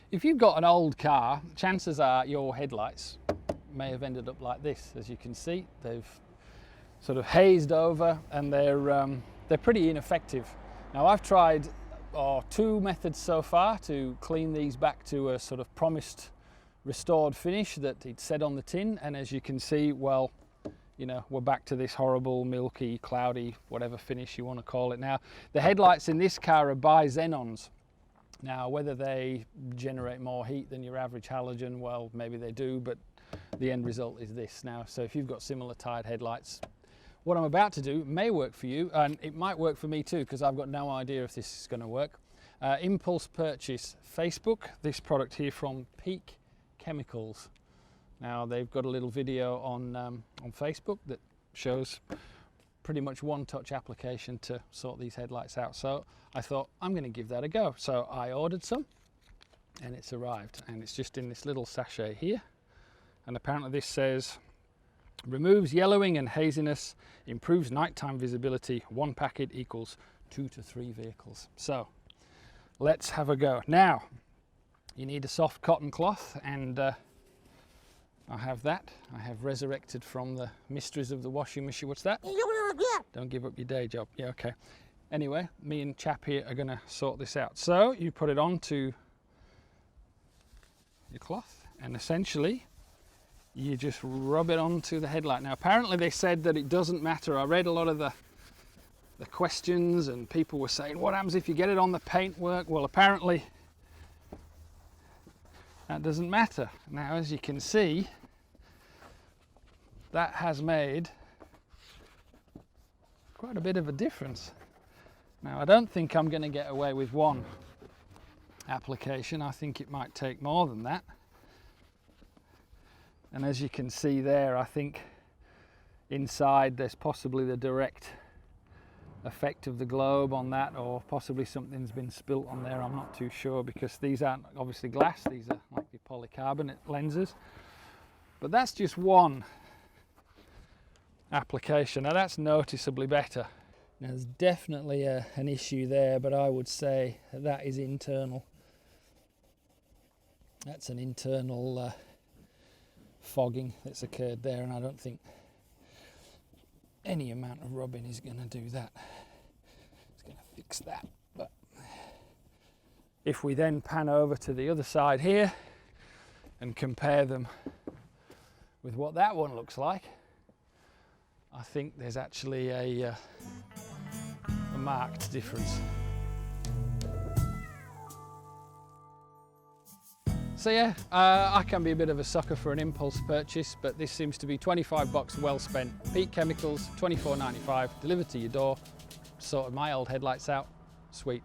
If you've got an old car, chances are your headlights may have ended up like this. As you can see, they've sort of hazed over and they're pretty ineffective. Now I've tried two methods so far to clean these back to a sort of promised restored finish that it said on the tin, and as you can see, well, you know, we're back to this horrible milky, cloudy, whatever finish you want to call it. Now the headlights in this car are bi-xenons. Now whether they generate more heat than your average halogen, well, maybe they do, but the end result is this. Now, so if you've got similar tired headlights, what I'm about to do may work for you, and it might work for me too, because I've got no idea if this is going to work. Impulse purchase Facebook, this product here from Peak Chemicals. Now they've got a little video on Facebook that shows pretty much one-touch application to sort these headlights out. So I thought I'm going to give that a go. So I ordered some, and it's arrived, and it's just in this little sachet here. And apparently this says, removes yellowing and haziness, improves nighttime visibility, 1 packet equals 2 to 3 vehicles. So let's have a go. Now you need a soft cotton cloth, and I have that. I have resurrected from the mysteries of the washing machine. What's that? Don't give up your day job. Yeah, okay. Anyway, me and chap here are going to sort this out. So you put it onto your cloth, and essentially you just rub it onto the headlight. Now apparently they said that it doesn't matter. I read a lot of the questions, and people were saying, what happens if you get it on the paintwork? Well, apparently that doesn't matter. Now as you can see, that has made quite a bit of a difference. Now I don't think I'm going to get away with one application. I think it might take more than that. And as you can see there, I think inside there's possibly the direct effect of the globe on that, or possibly something's been spilt on there. I'm not too sure, because these aren't obviously glass, these are like the polycarbonate lenses. But that's just one application. Now that's noticeably better. Now there's definitely an issue there, but I would say that is internal. That's an internal fogging that's occurred there, and I don't think any amount of rubbing is going to do that. It's going to fix that. But if we then pan over to the other side here and compare them with what that one looks like, I think there's actually a marked difference. So yeah, I can be a bit of a sucker for an impulse purchase, but this seems to be 25 bucks well spent. Peak Chemicals, $24.95, delivered to your door. Sorted my old headlights out. Sweet.